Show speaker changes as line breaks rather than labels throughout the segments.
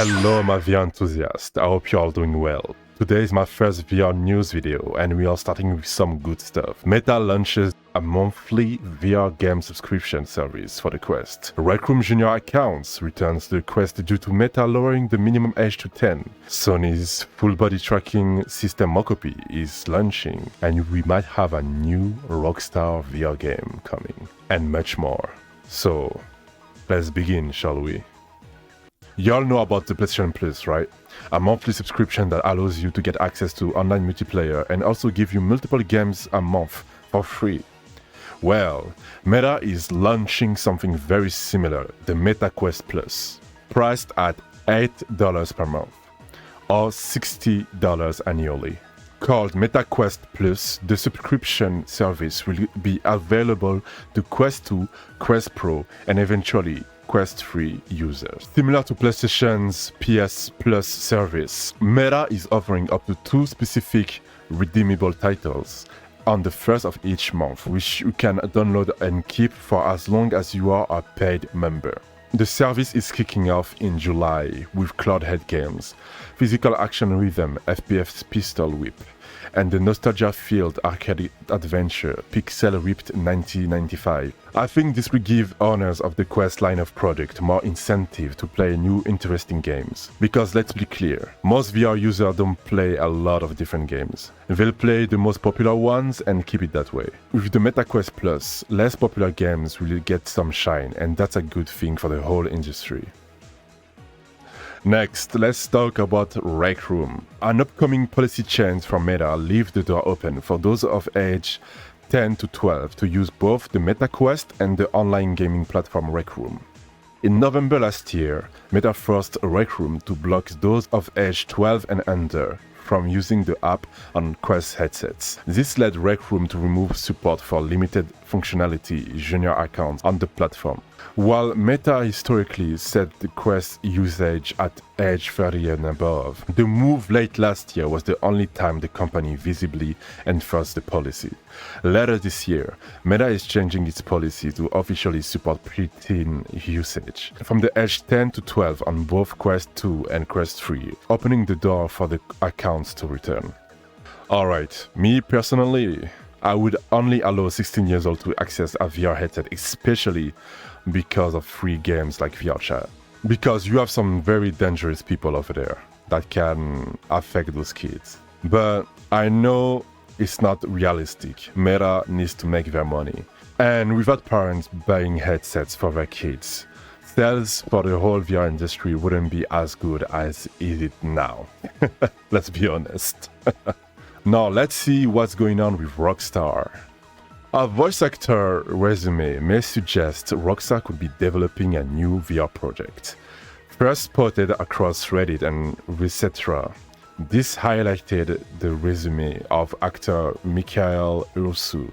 Hello my VR enthusiasts, I hope you are all doing well. Today is my first VR news video and we are starting with some good stuff. Meta launches a monthly VR game subscription service for the Quest. Rec Room Junior accounts returns the Quest due to Meta lowering the minimum age to 10. Sony's full body tracking system Mokopi is launching and we might have a new Rockstar VR game coming. And much more. So, let's begin, shall we? Y'all know about the PlayStation Plus, right? A monthly subscription that allows you to get access to online multiplayer and also give you multiple games a month for free. Well, Meta is launching something very similar, the Meta Quest Plus, priced at $8 per month, or $60 annually. Called Meta Quest Plus, the subscription service will be available to Quest 2, Quest Pro, and eventually Quest 3 users. Similar to PlayStation's PS Plus service, Meta is offering up to 2 specific redeemable titles on the first of each month, which you can download and keep for as long as you are a paid member. The service is kicking off in July with Cloudhead games, Physical Action Rhythm FPS Pistol Whip, and the nostalgia-filled arcade adventure Pixel Ripped 1995. I think this will give owners of the Quest line of product more incentive to play new interesting games. Because let's be clear, most VR users don't play a lot of different games. They'll play the most popular ones and keep it that way. With the Meta Quest Plus, less popular games will get some shine, and that's a good thing for the whole industry. Next, let's talk about Rec Room. An upcoming policy change from Meta leaves the door open for those of age 10 to 12 to use both the Meta Quest and the online gaming platform Rec Room. In November last year, Meta forced Rec Room to block those of age 12 and under from using the app on Quest headsets. This led Rec Room to remove support for limited functionality junior accounts on the platform. While Meta historically set the Quest usage at age 30 and above, the move late last year was the only time the company visibly enforced the policy. Later this year, Meta is changing its policy to officially support preteen usage from the age 10 to 12 on both Quest 2 and Quest 3, opening the door for the accounts to return. Alright, me personally, I would only allow 16 years old to access a VR headset, especially because of free games like VR Chat. Because you have some very dangerous people over there that can affect those kids. But I know it's not realistic. Meta needs to make their money. And without parents buying headsets for their kids, sales for the whole VR industry wouldn't be as good as it is now. Let's be honest. Now let's see what's going on with Rockstar. A voice actor resume may suggest Rockstar could be developing a new VR project. First spotted across Reddit and etc., this highlighted the resume of actor Mikhail Ursu.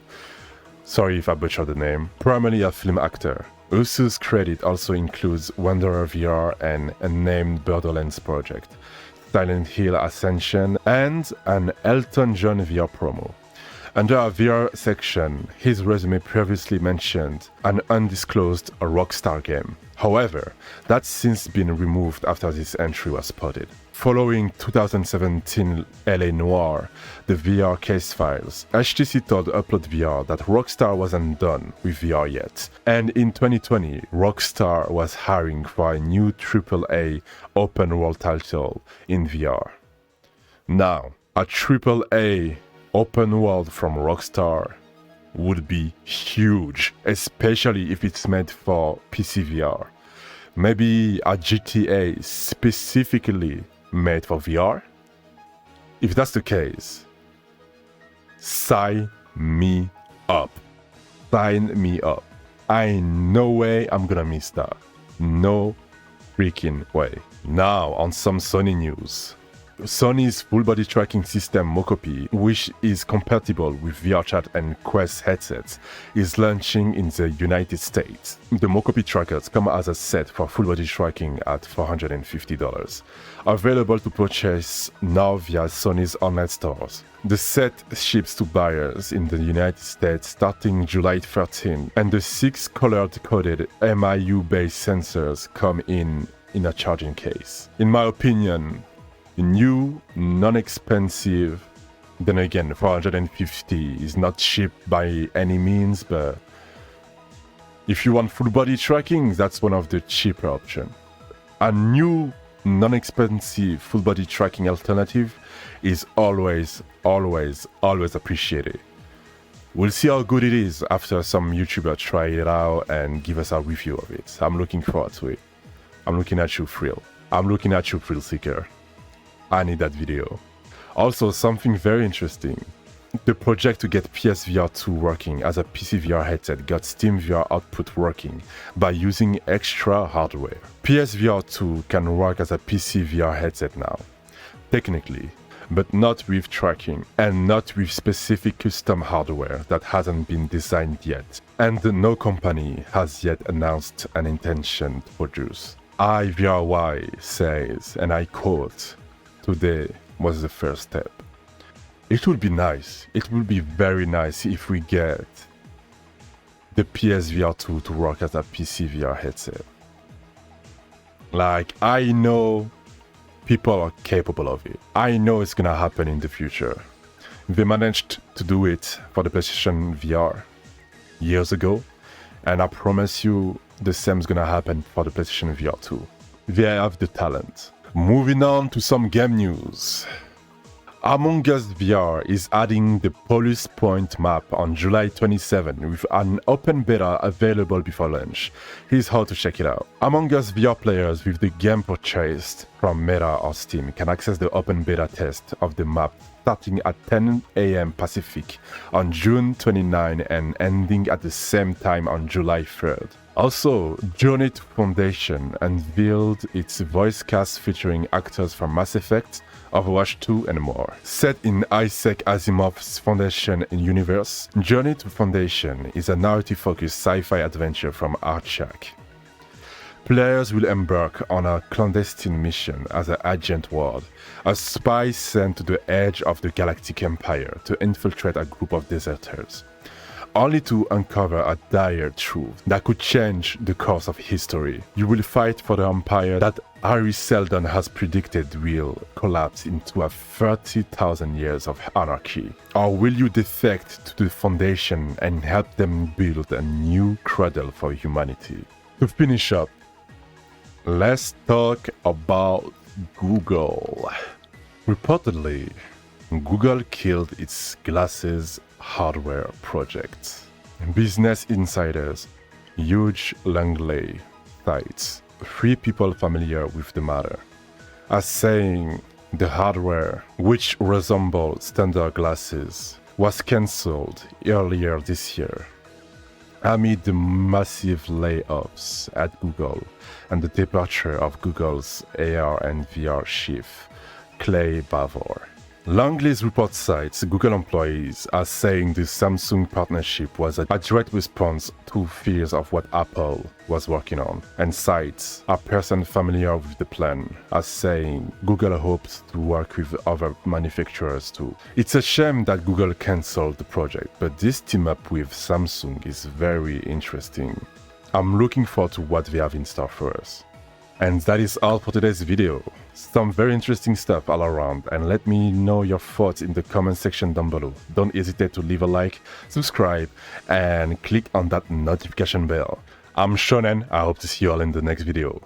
Sorry if I butchered the name. Primarily a film actor. Ursu's credit also includes Wanderer VR and a named Borderlands project, Silent Hill Ascension, and an Elton John VR promo. Under a VR section, his resume previously mentioned an undisclosed Rockstar game. However, that's since been removed after this entry was spotted. Following 2017 LA Noire, the VR case files, HTC told Upload VR that Rockstar wasn't done with VR yet. And in 2020, Rockstar was hiring for a new AAA open world title in VR. Now, a AAA open world from Rockstar would be huge, especially if it's made for PC VR. Maybe a GTA specifically made for VR? If that's the case, sign me up. Sign me up. No way I'm gonna miss that. No freaking way. Now on some Sony news. Sony's full-body tracking system Mokopi, which is compatible with VRChat and Quest headsets, is launching in the United States. The Mokopi trackers come as a set for full-body tracking at $450, available to purchase now via Sony's online stores. The set ships to buyers in the United States starting July 13, and the 6 color-coded MIU-based sensors come in in a charging case. In my opinion, new, non-expensive, then again, 450 is not cheap by any means, but if you want full body tracking, that's one of the cheaper options. A new, non-expensive full body tracking alternative is always appreciated. We'll see how good it is after some YouTuber try it out and give us a review of it. I'm looking forward to it. I'm looking at you, Frill. I'm looking at you, Frill Seeker. I need that video. Also, something very interesting. The project to get PSVR2 working as a PC VR headset got Steam VR output working by using extra hardware. PSVR2 can work as a PC VR headset now, technically, but not with tracking and not with specific custom hardware that hasn't been designed yet, and no company has yet announced an intention to produce. IVRY says, and I quote, "Today was the first step." It would be nice, it would be very nice if we get the PSVR2 to work as a PC VR headset. Like, I know people are capable of it. I know it's gonna happen in the future. They managed to do it for the PlayStation VR years ago, and I promise you the same is gonna happen for the PlayStation VR 2. They have the talent. Moving on to some game news. Among Us VR is adding the Polus Point map on July 27 with an open beta available before launch. Here's how to check it out. Among Us VR players with the game purchased from Meta or Steam can access the open beta test of the map starting at 10 AM Pacific on June 29 and ending at the same time on July 3rd. Also, Journey to Foundation unveiled its voice cast featuring actors from Mass Effect, Overwatch 2 and more. Set in Isaac Asimov's Foundation universe, Journey to Foundation is a narrative-focused sci-fi adventure from Archak. Players will embark on a clandestine mission as an Agent Ward, a spy sent to the edge of the Galactic Empire to infiltrate a group of deserters, only to uncover a dire truth that could change the course of history. You will fight for the empire that Harry Seldon has predicted will collapse into a 30,000 years of anarchy. Or will you defect to the Foundation and help them build a new cradle for humanity? To finish up, let's talk about Google. Reportedly, Google killed its glasses hardware project. Business Insider's huge Langley sites, 3 people familiar with the matter, are saying the hardware, which resembled standard glasses, was cancelled earlier this year amid the massive layoffs at Google and the departure of Google's AR and VR chief, Clay Bavor. Langley's report cites Google employees as saying the Samsung partnership was a direct response to fears of what Apple was working on, and cites a person familiar with the plan as saying Google hopes to work with other manufacturers too. It's a shame that Google cancelled the project, but this team up with Samsung is very interesting. I'm looking forward to what they have in store for us. And that is all for today's video. Some very interesting stuff all around, and let me know your thoughts in the comment section down below. Don't hesitate to leave a like, subscribe, and click on that notification bell. I'm Shonen, I hope to see you all in the next video.